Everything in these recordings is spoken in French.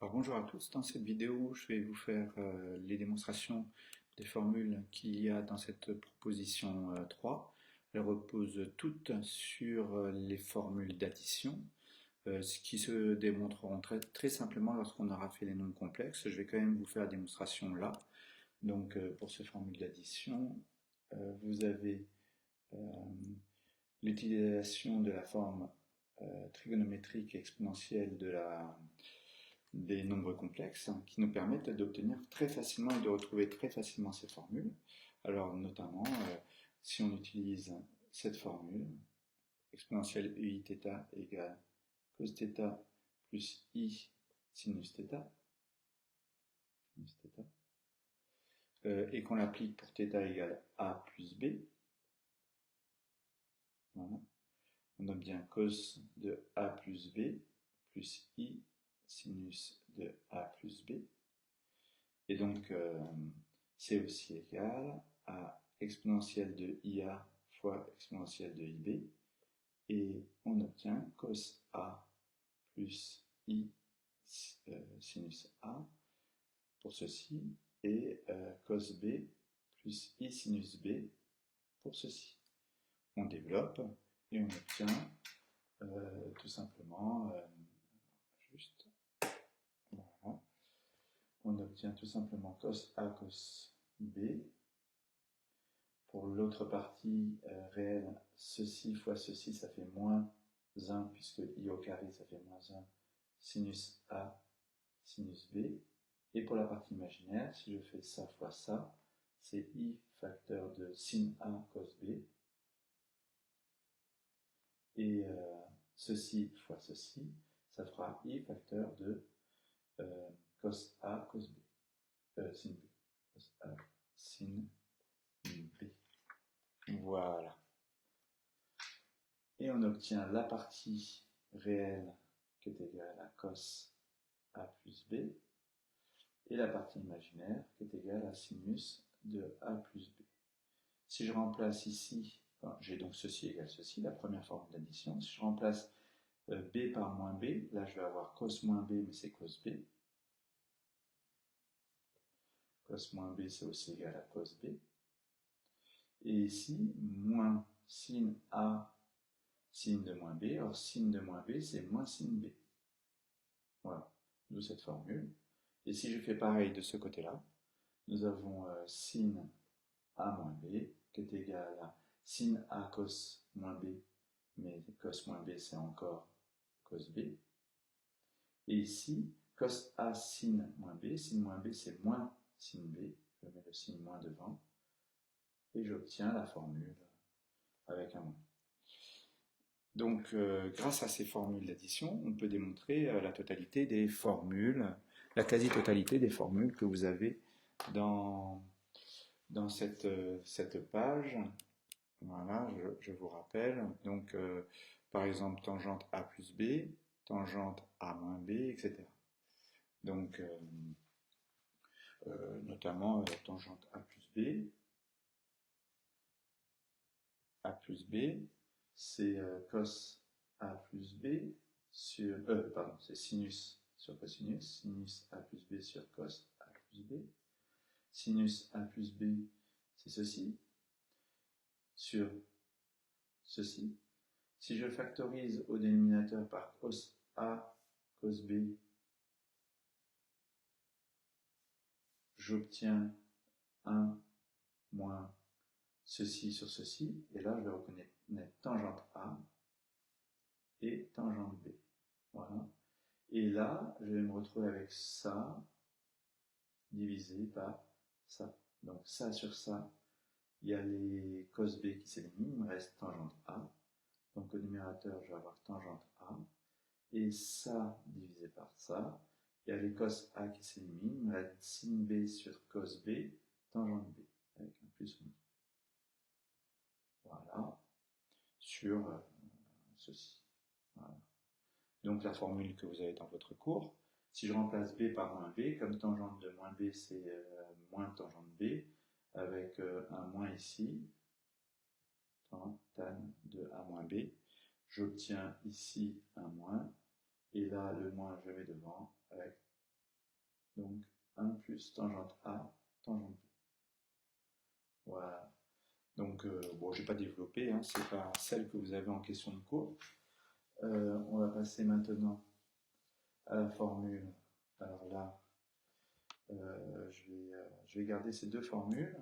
Alors bonjour à tous, dans cette vidéo je vais vous faire les démonstrations des formules qu'il y a dans cette proposition 3. Elles reposent toutes sur les formules d'addition, ce qui se démontreront très simplement lorsqu'on aura fait les nombres complexes. Je vais quand même vous faire la démonstration là. Donc pour ces formules d'addition, vous avez l'utilisation de la forme trigonométrique exponentielle des nombres complexes qui nous permettent d'obtenir très facilement et de retrouver très facilement ces formules. Alors notamment, si on utilise cette formule, exponentielle ui θ égale cos θ plus i sinus θ, et qu'on l'applique pour θ égale a plus b, voilà, on obtient cos de a plus b plus i sinus de a plus b. Et donc, c'est aussi égal à exponentielle de IA fois exponentielle de IB. Et on obtient cos A plus I sinus A pour ceci. Et cos B plus I sinus B pour ceci. On développe et on obtient tout simplement, voilà. On obtient tout simplement cos A cos B. Pour l'autre partie réelle, ceci fois ceci, ça fait moins 1, puisque I au carré, ça fait moins 1, sinus A, sinus B. Et pour la partie imaginaire, si je fais ça fois ça, c'est I facteur de sin A cos B. Et ceci fois ceci, ça fera I facteur de cos A cos B. Sin B. Cos A sin B. Voilà. Et on obtient la partie réelle qui est égale à cos A plus B et la partie imaginaire qui est égale à sinus de A plus B. Si je remplace ici, j'ai donc ceci égale ceci, la première forme d'addition. Si je remplace B par moins B, là je vais avoir cos moins B, mais c'est cos B. Cos moins B, c'est aussi égal à cos B. Et ici, moins sin A sin de moins B, or sin de moins B, c'est moins sin B. Voilà, d'où cette formule. Et si je fais pareil de ce côté-là, nous avons sin A moins B, qui est égal à sin A cos moins B, mais cos moins B, c'est encore cos B. Et ici, cos A sin moins B, c'est moins sin B, je mets le sin moins devant, et j'obtiens la formule avec un moins. Donc, grâce à ces formules d'addition, on peut démontrer la totalité des formules, la quasi-totalité des formules que vous avez dans cette page. Voilà, je vous rappelle. Donc, par exemple, tangente A plus B, tangente A moins B, etc. Donc, notamment tangente A plus B, c'est cos A plus B sur, c'est sinus sur cosinus, sinus A plus B sur cos A plus B. Sinus A plus B, c'est ceci, sur ceci. Si je factorise au dénominateur par cos A, cos B, j'obtiens 1 moins ceci sur ceci, et là je vais reconnaître tangente A et tangente B. Voilà. Et là, je vais me retrouver avec ça divisé par ça. Donc ça sur ça, il y a les cos B qui s'éliminent, il me reste tangente A. Donc au numérateur, je vais avoir tangente A. Et ça divisé par ça, il y a les cos A qui s'éliminent, il me reste sin B sur cos B, tangente B, avec un plus moins. Voilà, sur ceci. Voilà. Donc la formule que vous avez dans votre cours, si je remplace B par moins B, comme tangente de moins B c'est moins tangente B, avec un moins ici, tan de A moins B, j'obtiens ici un moins, et là le moins je mets devant avec 1 plus tangente A, tangente B. Voilà. Donc, bon, je n'ai pas développé, hein, ce n'est pas celle que vous avez en question de cours. On va passer maintenant à la formule. Alors là, je vais garder ces deux formules.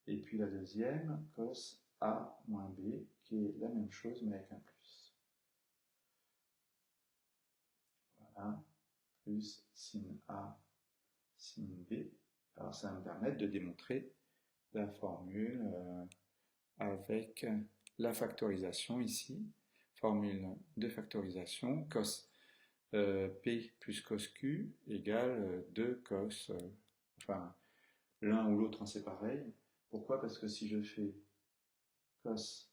Et puis la deuxième, cos A moins B, qui est la même chose, mais avec un plus. Voilà, plus sin A, sin B. Alors ça va me permettre de démontrer la formule avec la factorisation ici. Formule de factorisation, cos P plus cos Q égale 2 cos, enfin l'un ou l'autre, hein, c'est pareil. Pourquoi? Parce que si je fais cos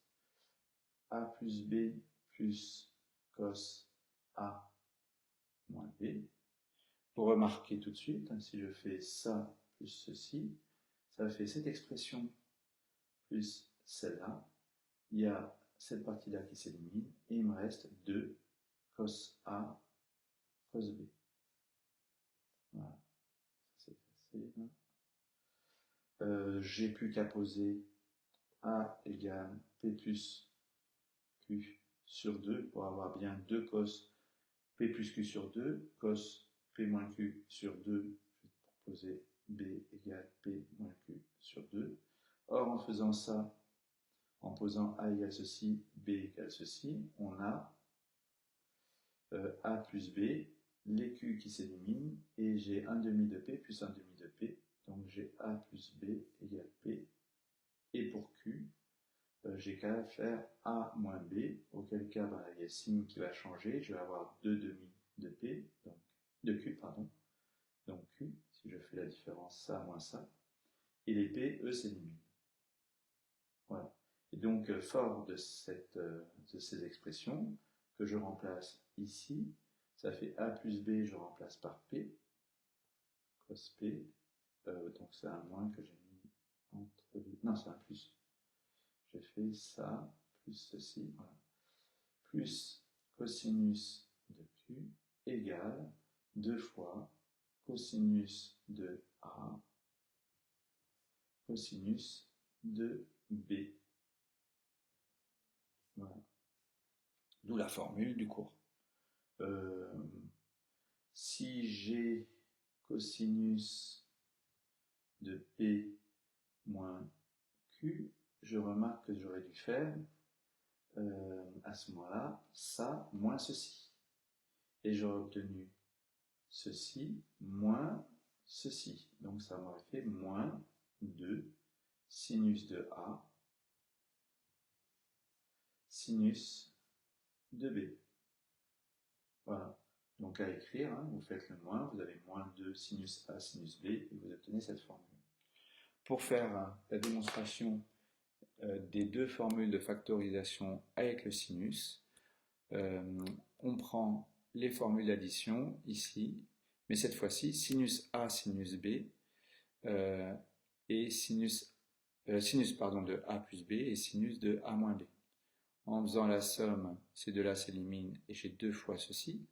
A plus B plus cos A moins B, vous remarquez tout de suite, hein, si je fais ça plus ceci, ça fait cette expression plus celle-là. Il y a cette partie-là qui s'élimine et il me reste 2 cos A cos B. Voilà, c'est facile. J'ai plus qu'à poser A égale P plus Q sur 2 pour avoir bien 2 cos P plus Q sur 2, cos P moins Q sur 2, je vais poser B égale P moins Q sur 2. Or, en faisant ça, en posant A égale ceci, B égale ceci, on a A plus B, les Q qui s'éliminent, et j'ai 1 demi de P plus 1 demi de P, donc j'ai A plus B égale P, et pour Q, j'ai qu'à faire A moins B, auquel cas il y a signe qui va changer, je vais avoir 2 demi de P, donc, de Q, pardon, donc Q, si je fais la différence ça moins ça, et les P, eux, s'éliminent. Voilà. Et donc, fort de ces expressions, que je remplace ici, ça fait A plus B, je remplace par P, cos P, donc c'est un moins que j'ai mis entre les... Non, c'est un plus. J'ai fait ça, plus ceci, voilà. Plus cosinus de Q égale 2 fois cosinus de A, cosinus de B. Voilà. D'où la formule du cours. Si j'ai cosinus de P moins Q, je remarque que j'aurais dû faire à ce moment-là ça moins ceci. Et j'aurais obtenu ceci moins ceci. Donc ça m'aurait fait moins 2 sinus de A sinus de B. Voilà. Donc à écrire, hein, vous faites le moins, vous avez moins 2 sinus A sinus B et vous obtenez cette formule. Pour faire la démonstration des deux formules de factorisation avec le sinus, on prend les formules d'addition ici, mais cette fois-ci sinus A sinus B et sinus de A plus B et sinus de A moins B. En faisant la somme, ces deux-là s'éliminent et j'ai 2 fois ceci.